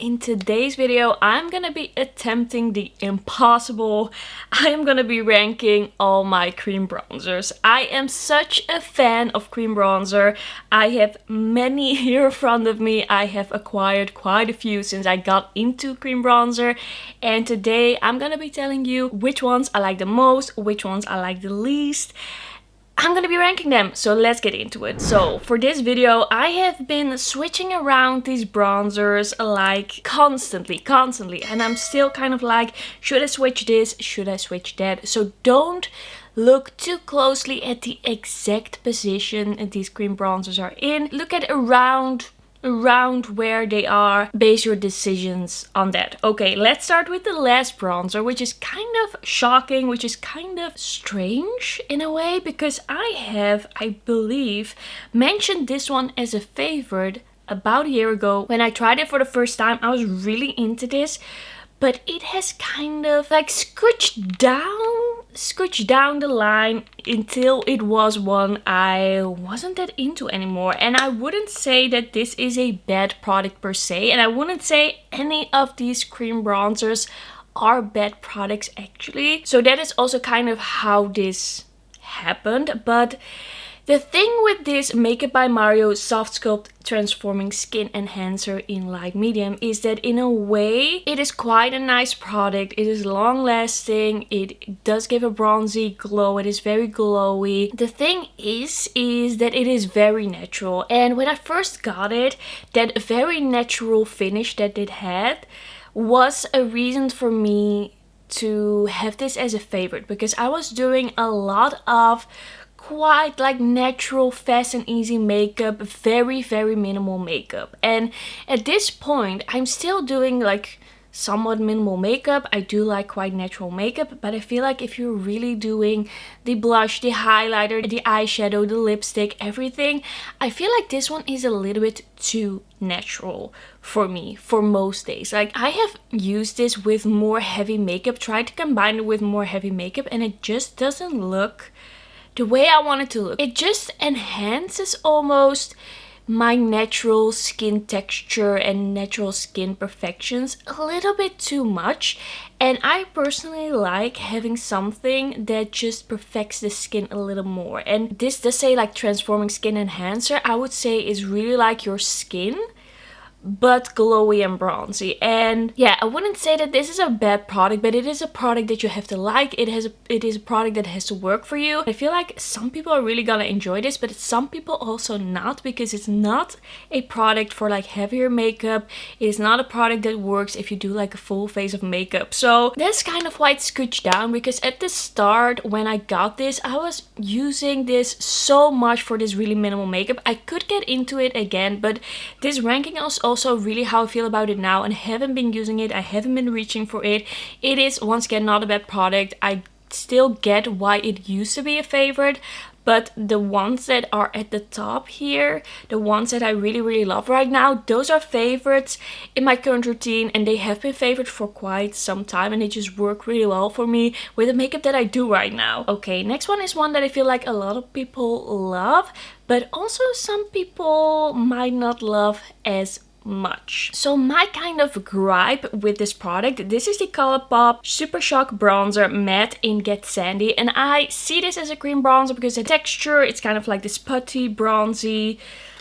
In today's video, I'm gonna be attempting the impossible. I am gonna be ranking all my cream bronzers. I am such a fan of cream bronzer. I have many here in front of me. I have acquired quite a few since I got into cream bronzer. And today I'm gonna be telling you which ones I like the most, which ones I like the least. I'm gonna be ranking them, so let's get into it. So for this video, I have been switching around these bronzers like constantly, and I'm still kind of like, should I switch this, should I switch that? So don't look too closely at the exact position these cream bronzers are in. Look at around where they are, base your decisions on that. Okay, let's start with the last bronzer, which is kind of shocking, which is kind of strange in a way, because I believe, mentioned this one as a favorite about a year ago. When I tried it for the first time, I was really into this, but it has kind of like scooched down the line until it was one I wasn't that into anymore. And I wouldn't say that this is a bad product per se, and I wouldn't say any of these cream bronzers are bad products actually. So that is also kind of how this happened. But the thing with this Makeup by Mario Soft Sculpt Transforming Skin Enhancer in light medium is that in a way it is quite a nice product. It is long lasting, it does give a bronzy glow, it is very glowy. The thing is that it is very natural, and when I first got it, that very natural finish that it had was a reason for me to have this as a favorite, because I was doing a lot of quite like natural, fast and easy makeup, very minimal makeup. And at this point I'm still doing like somewhat minimal makeup. I do like quite natural makeup, but I feel like if you're really doing the blush, the highlighter, the eyeshadow, the lipstick, everything, I feel like this one is a little bit too natural for me for most days. Like I have used this with more heavy makeup, tried to combine it with more heavy makeup, and it just doesn't look the way I want it to look. It just enhances almost my natural skin texture and natural skin perfections a little bit too much. And I personally like having something that just perfects the skin a little more. And this does say like transforming skin enhancer. I would say is really like your skin, but glowy and bronzy. And yeah, I wouldn't say that this is a bad product, but it is a product that you have to like. It is a product that has to work for you. I feel like some people are really gonna enjoy this, but some people also not, because it's not a product for like heavier makeup. It is not a product that works if you do like a full face of makeup. So that's kind of why it's scooched down, because at the start when I got this, I was using this so much for this really minimal makeup. I could get into it again, but this ranking is also really how I feel about it now, and I haven't been using it, I haven't been reaching for it. It is once again not a bad product. I still get why it used to be a favorite, but the ones that are at the top here, the ones that I really love right now, those are favorites in my current routine, and they have been favorites for quite some time, and they just work really well for me with the makeup that I do right now. Okay, next one is one that I feel like a lot of people love, but also some people might not love as much. So my kind of gripe with this product, this is the Colourpop Super Shock Bronzer Matte in Get Sandy, and I see this as a cream bronzer because the texture, it's kind of like this putty, bronzy,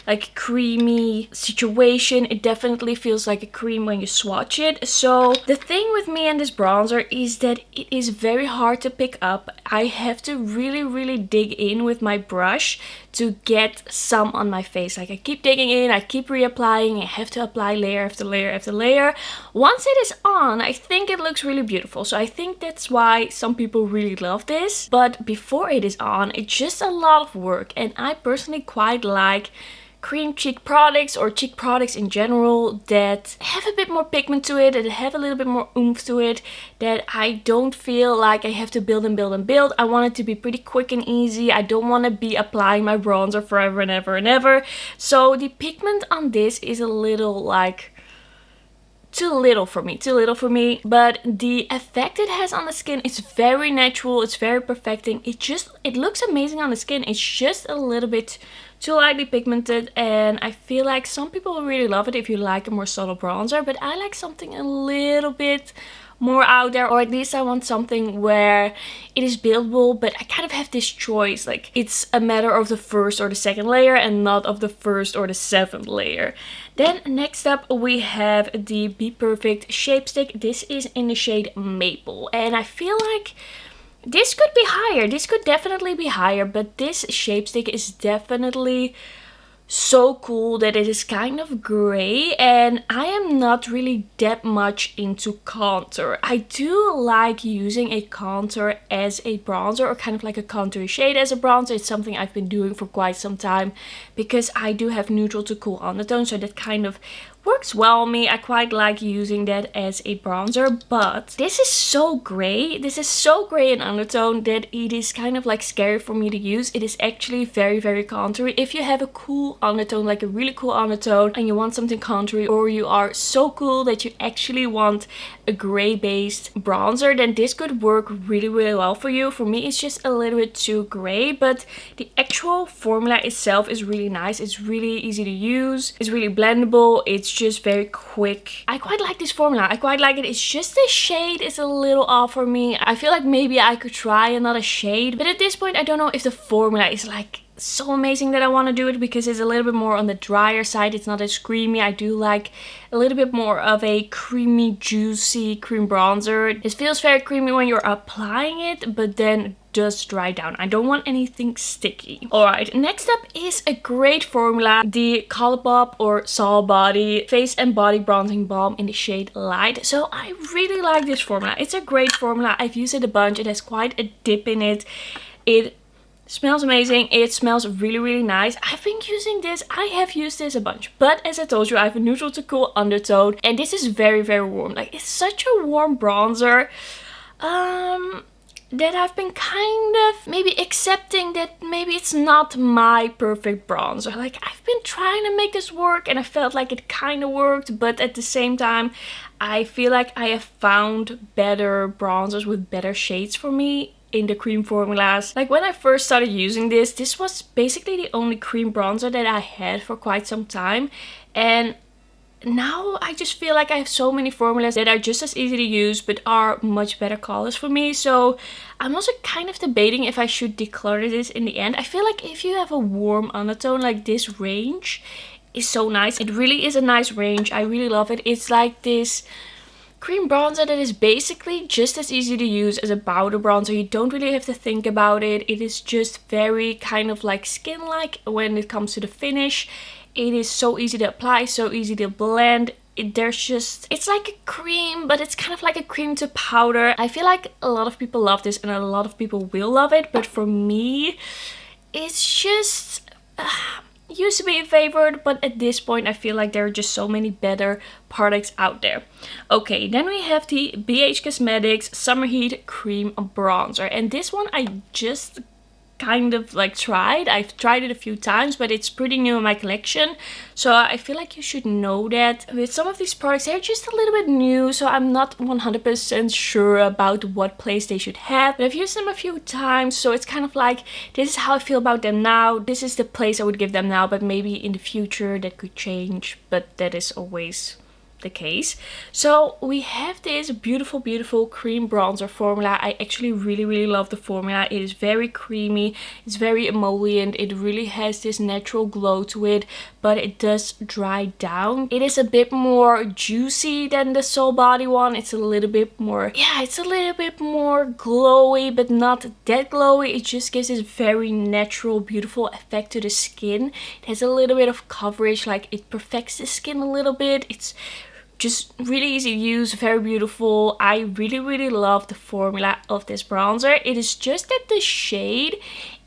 like creamy situation. It definitely feels like a cream when you swatch it. So the thing with me and this bronzer is that it is very hard to pick up. I have to really dig in with my brush to get some on my face. Like I keep digging in, I keep reapplying, I have to apply layer after layer after layer. Once it is on, I think it looks really beautiful. So I think that's why some people really love this. But before it is on, it's just a lot of work, and I personally quite like cream cheek products or cheek products in general that have a bit more pigment to it, that have a little bit more oomph to it, that I don't feel like I have to build and build. I want it to be pretty quick and easy. I don't want to be applying my bronzer forever and ever. So the pigment on this is a little like too little for me, but the effect it has on the skin is very natural, it's very perfecting. It looks amazing on the skin. It's just a little bit too lightly pigmented, and I feel like some people will really love it if you like a more subtle bronzer, but I like something a little bit more out there, or at least I want something where it is buildable, but I kind of have this choice, like it's a matter of the first or the second layer and not of the first or the seventh layer. Then next up we have the Bperfect Shapestick. This is in the shade Maple, and I feel like this could be higher, this could definitely be higher, but this Shapestick is definitely so cool that it is kind of gray, and I am not really that much into contour. I do like using a contour as a bronzer, or kind of like a contour shade as a bronzer. It's something I've been doing for quite some time because I do have neutral to cool undertone, so that kind of works well on me. I quite like using that as a bronzer, but this is so gray. This is so gray in undertone that it is kind of like scary for me to use. It is actually very, very contoury. If you have a cool undertone, like a really cool undertone, and you want something contoury, or you are so cool that you actually want a gray based bronzer, then this could work really, really well for you. For me, it's just a little bit too gray, but the actual formula itself is really nice. It's really easy to use. It's really blendable. It's just very quick. I quite like this formula. I quite like it. It's just the shade is a little off for me. I feel like maybe I could try another shade, but at this point I don't know if the formula is like so amazing that I want to do it, because it's a little bit more on the drier side. It's not as creamy. I do like a little bit more of a creamy, juicy cream bronzer. It feels very creamy when you're applying it, but then does dry down. I don't want anything sticky. Alright, next up is a great formula, the Colourpop or Sol Body Face and Body Bronzing Balm in the shade Light. So I really like this formula. It's a great formula. I've used it a bunch. It has quite a dip in it. It smells amazing. It smells really, really nice. I've been using this. I have used this a bunch. But as I told you, I have a neutral to cool undertone. And this is very, very warm. Like, it's such a warm bronzer. That I've been kind of maybe accepting that maybe it's not my perfect bronzer. Like, I've been trying to make this work and I felt like it kind of worked, but at the same time I feel like I have found better bronzers with better shades for me in the cream formulas. Like, when I first started using this, this was basically the only cream bronzer that I had for quite some time, and now I just feel like I have so many formulas that are just as easy to use but are much better colors for me. So I'm also kind of debating if I should declutter this in the end. I feel like if you have a warm undertone, like this range is so nice. It really is a nice range. I really love it. It's like this cream bronzer that is basically just as easy to use as a powder bronzer. You don't really have to think about it. It is just very kind of like skin-like when it comes to the finish. It is so easy to apply, so easy to blend. It's like a cream, but it's kind of like a cream to powder. I feel like a lot of people love this and a lot of people will love it, but for me, it's just used to be a favorite, but at this point I feel like there are just so many better products out there. Okay, then we have the BH Cosmetics Summer Heat Cream Bronzer, and this one I just kind of like tried. I've tried it a few times, but it's pretty new in my collection, so I feel like you should know that with some of these products they're just a little bit new, so I'm not 100% sure about what place they should have, but I've used them a few times, so it's kind of like this is how I feel about them now. This is the place I would give them now, but maybe in the future that could change, but that is always the case. So we have this beautiful, beautiful cream bronzer formula. I actually really, really love the formula. It is very creamy, it's very emollient, it really has this natural glow to it, but it does dry down. It is a bit more juicy than the Soul Body one. It's a little bit more, yeah, it's a little bit more glowy, but not that glowy. It just gives this very natural, beautiful effect to the skin. It has a little bit of coverage, like it perfects the skin a little bit. It's just really easy to use, very beautiful. I really, really love the formula of this bronzer. It is just that the shade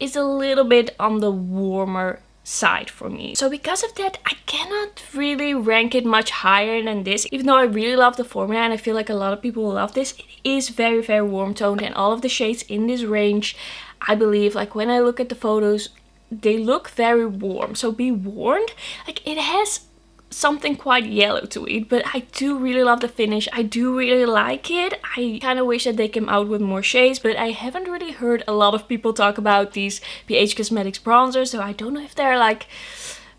is a little bit on the warmer side for me. So because of that, I cannot really rank it much higher than this, even though I really love the formula and I feel like a lot of people will love this. It is very, very warm toned, and all of the shades in this range, I believe, like when I look at the photos, they look very warm. So be warned. Like, it has something quite yellow to it, but I do really love the finish. I do really like it. I kind of wish that they came out with more shades, but I haven't really heard a lot of people talk about these BH Cosmetics bronzers, so I don't know if they're like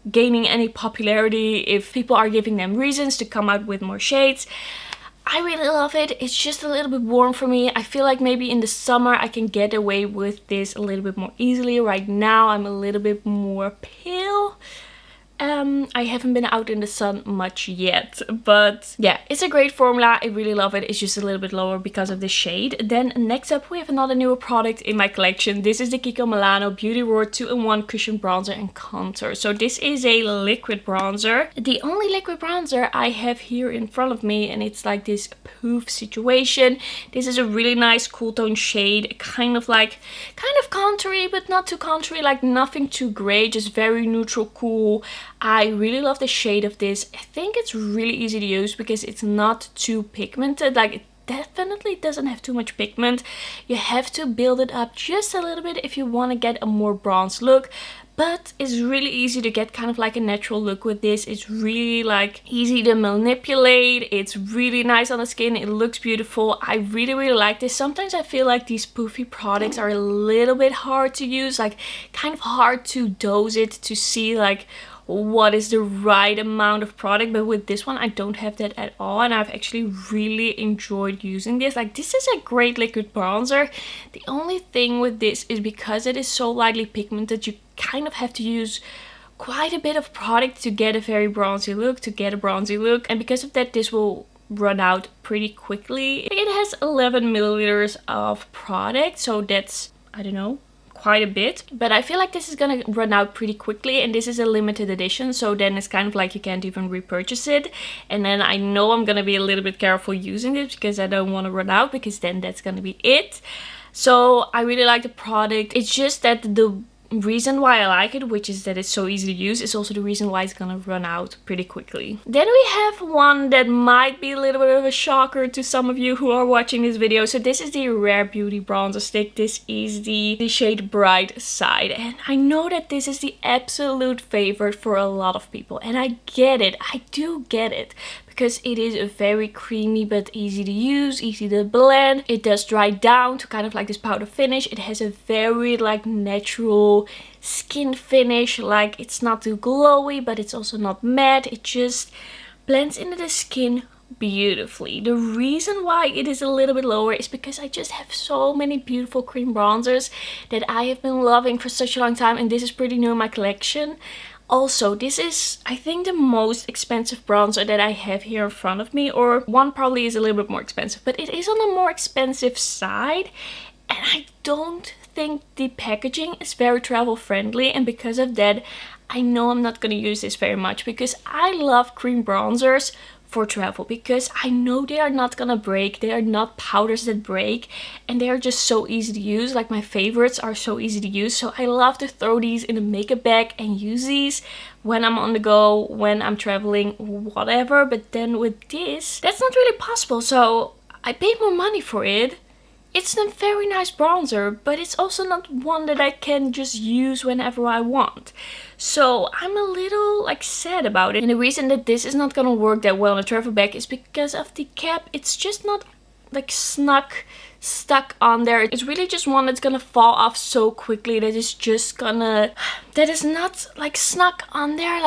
gaining any popularity, if people are giving them reasons to come out with more shades. I really love it. It's just a little bit warm for me. I feel like maybe in the summer I can get away with this a little bit more easily. Right now I'm a little bit more pale. I haven't been out in the sun much yet, but yeah, it's a great formula. I really love it. It's just a little bit lower because of the shade. Then next up we have another newer product in my collection. This is the Kiko Milano Beauty Roar 2-in-1 Cushion Bronzer and Contour. So this is a liquid bronzer. The only liquid bronzer I have here in front of me, and it's like this poof situation. This is a really nice cool tone shade, kind of contoury, but not too contoury, like nothing too gray, just very neutral, cool. I really love the shade of this. I think it's really easy to use because it's not too pigmented. Like, it definitely doesn't have too much pigment. You have to build it up just a little bit if you want to get a more bronze look. But it's really easy to get kind of like a natural look with this. It's really like easy to manipulate. It's really nice on the skin. It looks beautiful. I really, really like this. Sometimes I feel like these poofy products are a little bit hard to use. Like, kind of hard to dose it to see like what is the right amount of product, but with this one I don't have that at all, and I've actually really enjoyed using this. Like, this is a great liquid bronzer. The only thing with this is because it is so lightly pigmented, you kind of have to use quite a bit of product to get a very bronzy look, and because of that this will run out pretty quickly. It has 11 milliliters of product, so that's, I don't know, quite a bit, but I feel like this is gonna run out pretty quickly, and this is a limited edition, so then it's kind of like you can't even repurchase it. And then I know I'm gonna be a little bit careful using this because I don't want to run out, because then that's gonna be it. So I really like the product. It's just that the reason why I like it, which is that it's so easy to use, is also the reason why it's gonna run out pretty quickly. Then we have one that might be a little bit of a shocker to some of you who are watching this video. So this is the Rare Beauty bronzer stick. This is the shade Bright Side, and I know that this is the absolute favorite for a lot of people, and I get it. I do get it, because it is a very creamy but easy to use, easy to blend. It does dry down to kind of like this powder finish. It has a very like natural skin finish. Like, it's not too glowy, but it's also not matte. It just blends into the skin beautifully. The reason why it is a little bit lower is because I just have so many beautiful cream bronzers that I have been loving for such a long time, and this is pretty new in my collection. Also, this is, I think, the most expensive bronzer that I have here in front of me, or one probably is a little bit more expensive, but it is on the more expensive side, and I don't think the packaging is very travel friendly, and because of that I know I'm not going to use this very much, because I love cream bronzers for travel, because I know they are not gonna break. They are not powders that break, and they are just so easy to use. Like, my favorites are so easy to use, so I love to throw these in a makeup bag and use these when I'm on the go, when I'm traveling, whatever. But then with this, that's not really possible, so I paid more money for it. It's a very nice bronzer, but it's also not one that I can just use whenever I want. So I'm a little like sad about it. And the reason that this is not gonna work that well in a travel bag is because of the cap. It's just not like stuck on there. It's really just one that's gonna fall off so quickly that is just gonna, that is not like stuck on there,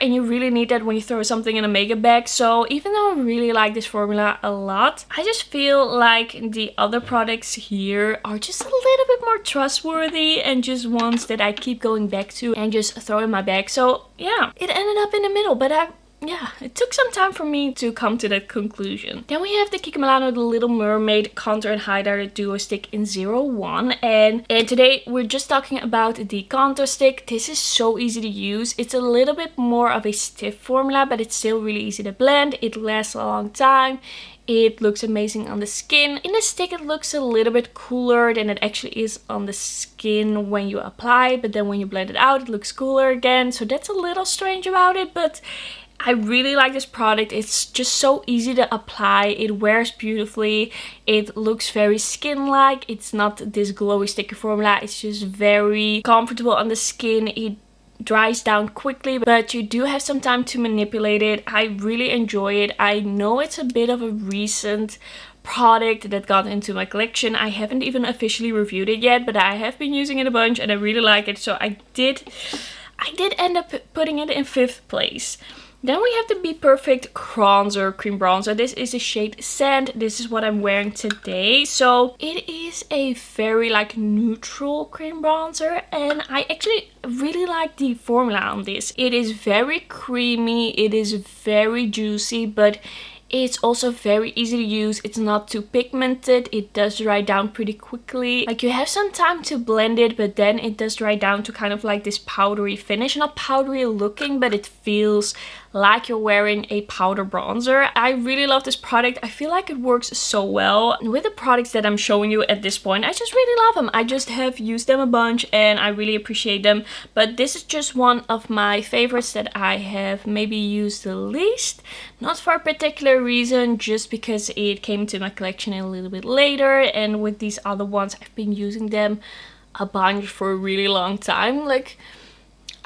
and you really need that when you throw something in a makeup bag. So even though I really like this formula a lot, I just feel like the other products here are just a little bit more trustworthy and just ones that I keep going back to and just throw in my bag. So yeah, it ended up in the middle, but yeah, it took some time for me to come to that conclusion. Then we have the Kiko Milano The Little Mermaid Contour and Highlighter Duo Stick in 01. And today we're just talking about the contour stick. This is so easy to use. It's a little bit more of a stiff formula, but it's still really easy to blend. It lasts a long time. It looks amazing on the skin. In the stick it looks a little bit cooler than it actually is on the skin when you apply, but then when you blend it out it looks cooler again. So that's a little strange about it, but I really like this product. It's just so easy to apply. It wears beautifully. It looks very skin-like. It's not this glowy sticky formula. It's just very comfortable on the skin. It dries down quickly, but you do have some time to manipulate it. I really enjoy it. I know it's a bit of a recent product that got into my collection. I haven't even officially reviewed it yet, but I have been using it a bunch and I really like it. So I did end up putting it in 5th place. Then we have the Bperfect Cronzer cream bronzer. This is the shade Sand. This is what I'm wearing today. So it is a very like neutral cream bronzer, and I actually really like the formula on this. It is very creamy, it is very juicy, but it's also very easy to use. It's not too pigmented. It does dry down pretty quickly. Like, you have some time to blend it, but then it does dry down to kind of like this powdery finish. Not powdery looking, but it feels like you're wearing a powder bronzer. I really love this product. I feel like it works so well. And with the products that I'm showing you at this point, I just really love them. I just have used them a bunch and I really appreciate them. But this is just one of my favorites that I have maybe used the least. Not for a particular reason, just because it came to my collection a little bit later. And with these other ones, I've been using them a bunch for a really long time. Like,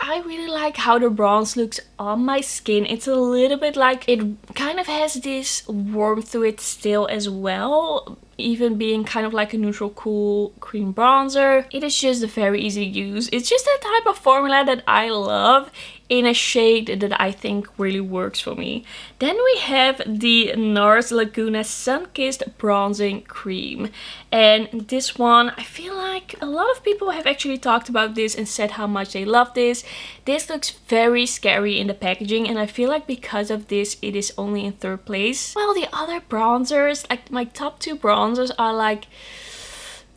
I really like how the bronze looks on my skin. It's a little bit like, it kind of has this warmth to it still as well, even being kind of like a neutral cool cream bronzer. It is just very easy to use. It's just that type of formula that I love in a shade that I think really works for me. Then we have the Nars Laguna Sun-Kissed Bronzing Cream. And this one, I feel like a lot of people have actually talked about this and said how much they love this. This looks very scary in the packaging, and I feel like because of this, it is only in 3rd place. Well, the other bronzers, like my top 2 bronzers, are like,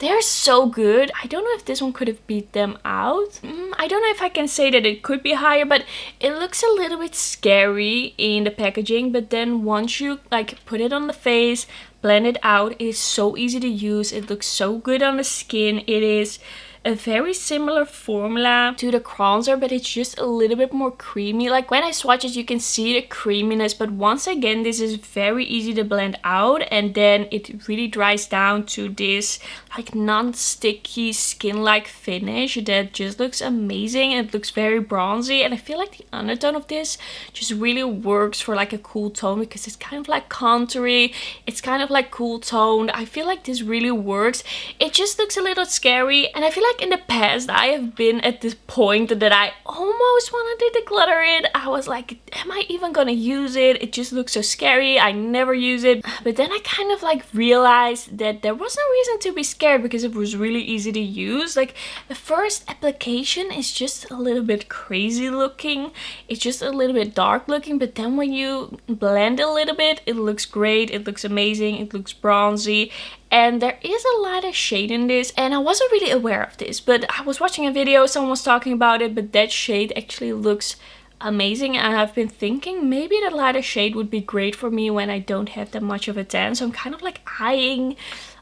they're so good. I don't know if this one could have beat them out. I don't know if I can say that it could be higher, but it looks a little bit scary in the packaging. But then once you like put it on the face, blend it out, it is so easy to use. It looks so good on the skin. It is a very similar formula to the Cronzer, but it's just a little bit more creamy. Like, when I swatch it, you can see the creaminess, but once again, this is very easy to blend out, and then it really dries down to this like non-sticky skin-like finish that just looks amazing. It looks very bronzy, and I feel like the undertone of this just really works for like a cool tone, because it's kind of like contoury, it's kind of like cool toned. I feel like this really works. It just looks a little scary, and I feel like in the past I have been at this point that I almost wanted to declutter it. I was like, am I even gonna use it? It just looks so scary. I never use it. But then I kind of like realized that there was no reason to be scared, because it was really easy to use. Like, the first application is just a little bit crazy looking. It's just a little bit dark looking, but then when you blend a little bit, it looks great. It looks amazing. It looks bronzy. And there is a lighter shade in this, and I wasn't really aware of this, but I was watching a video, someone was talking about it, but that shade actually looks amazing, and I've been thinking maybe the lighter shade would be great for me when I don't have that much of a tan. So I'm kind of like eyeing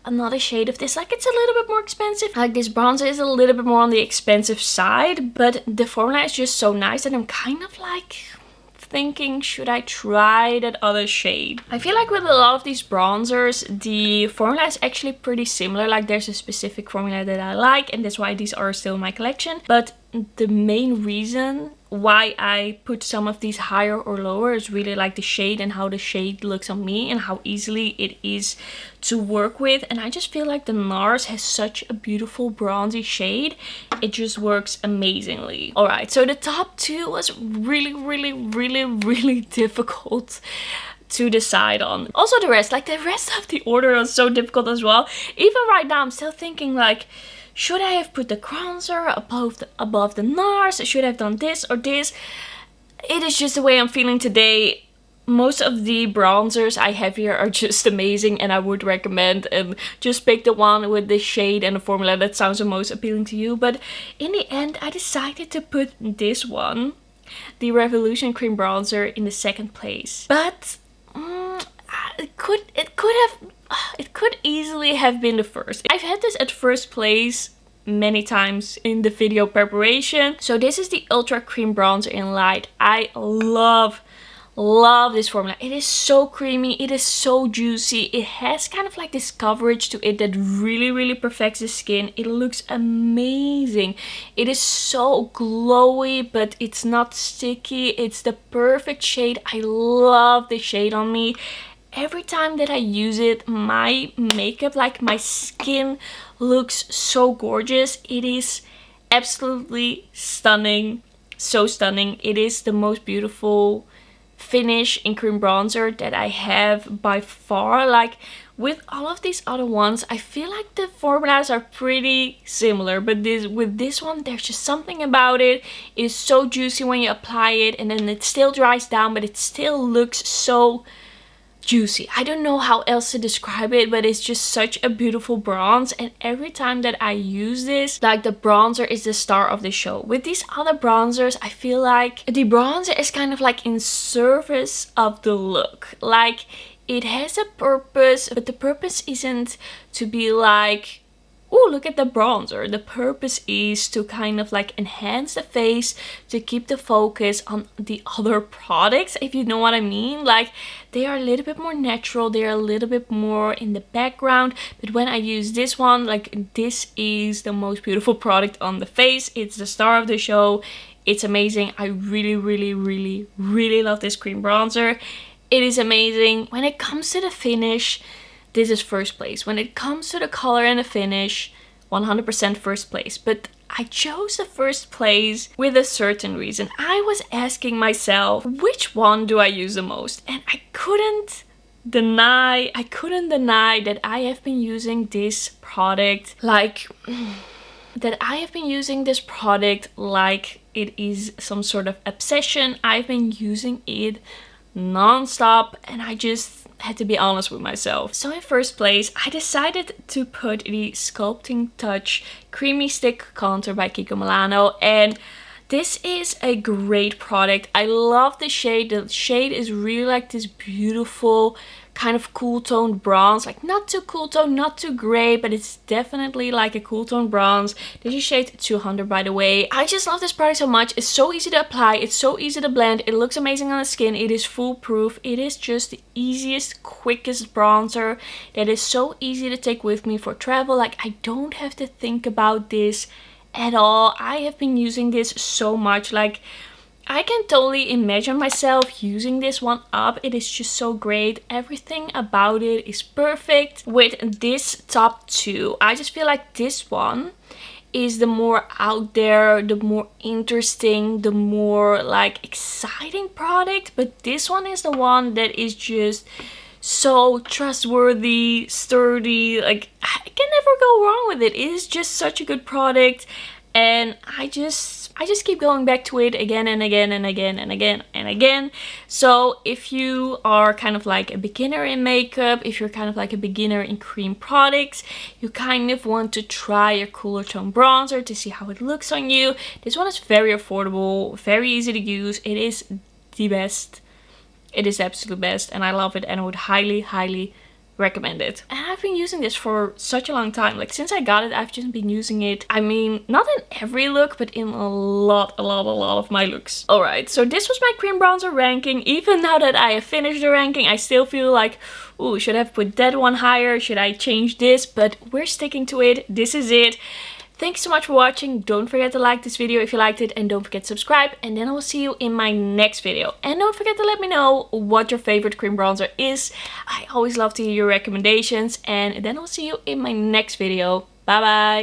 another shade of this. Like, it's a little bit more expensive. Like, this bronzer is a little bit more on the expensive side, but the formula is just so nice, and I'm kind of like thinking, should I try that other shade? I feel like with a lot of these bronzers, the formula is actually pretty similar. Like, there's a specific formula that I like, and that's why these are still in my collection. But the main reason why I put some of these higher or lower is really like the shade and how the shade looks on me and how easily it is to work with. And I just feel like the Nars has such a beautiful bronzy shade. It just works amazingly. Alright, so the top 2 was really difficult to decide on. Also the rest of the order was so difficult as well. Even right now I'm still thinking like, should I have put the Cronzer above the Nars? Should I have done this or this? It is just the way I'm feeling today. Most of the bronzers I have here are just amazing, and I would recommend, and just pick the one with the shade and the formula that sounds the most appealing to you. But in the end, I decided to put this one, the Revolution Cream Bronzer, in the 2nd place. But it could easily have been the first. I've had this at 1st place many times in the video preparation. So this is the Ultra Cream Bronzer in Light. I love Love this formula. It is so creamy, it is so juicy. It has kind of like this coverage to it that really perfects the skin. It looks amazing. It is so glowy, but it's not sticky. It's the perfect shade. I love the shade on me. Every time that I use it, my makeup, like my skin, looks so gorgeous. It is absolutely stunning. So stunning. It is the most beautiful finish in cream bronzer that I have by far. Like with all of these other ones, I feel like the formulas are pretty similar, but with this one, there's just something about it. It is so juicy when you apply it, and then it still dries down, but it still looks so juicy. I don't know how else to describe it, but it's just such a beautiful bronze. And every time that I use this, like, the bronzer is the star of the show. With these other bronzers, I feel like the bronzer is kind of like in service of the look. Like, it has a purpose, but the purpose isn't to be like, oh, look at the bronzer. The purpose is to kind of like enhance the face, to keep the focus on the other products, if you know what I mean. Like, they are a little bit more natural, they're a little bit more in the background, but when I use this one, like, this is the most beautiful product on the face. It's the star of the show. It's amazing. I really love this cream bronzer. It is amazing. When it comes to the finish, this is first place. When it comes to the color and the finish, 100% first place. But I chose the first place with a certain reason. I was asking myself, which one do I use the most? And I couldn't deny that I have been using this product like it is some sort of obsession. I've been using it non-stop, and I just had to be honest with myself. So in first place, I decided to put the Sculpting Touch Creamy Stick Contour by Kiko Milano, and this is a great product. I love the shade. The shade is really like this beautiful kind of cool tone bronze, like not too cool tone, not too gray, but it's definitely like a cool tone bronze. This is shade 200, by the way. I just love this product so much. It's so easy to apply, it's so easy to blend, it looks amazing on the skin, it is foolproof. It is just the easiest, quickest bronzer that is so easy to take with me for travel. Like, I don't have to think about this at all. I have been using this so much. Like, I can totally imagine myself using this one up. It is just so great. Everything about it is perfect. With this top two, I just feel like this one is the more out there, the more interesting, the more like exciting product. But this one is the one that is just so trustworthy, sturdy. Like, I can never go wrong with it. It is just such a good product, and I just keep going back to it again and again and again and again and again. So if you are kind of like a beginner in makeup, if you're kind of like a beginner in cream products, you kind of want to try a cooler tone bronzer to see how it looks on you, this one is very affordable, very easy to use. It is the best. It is absolute best, and I love it, and I would highly recommend it. And I've been using this for such a long time. Like, since I got it, I've just been using it. I mean, not in every look, but in a lot of my looks. Alright, so this was my cream bronzer ranking. Even now that I have finished the ranking, I still feel like, ooh, should I have put that one higher? Should I change this? But we're sticking to it. This is it. Thanks so much for watching. Don't forget to like this video if you liked it, and don't forget to subscribe, and then I will see you in my next video. And don't forget to let me know what your favorite cream bronzer is. I always love to hear your recommendations, and then I'll see you in my next video. Bye bye!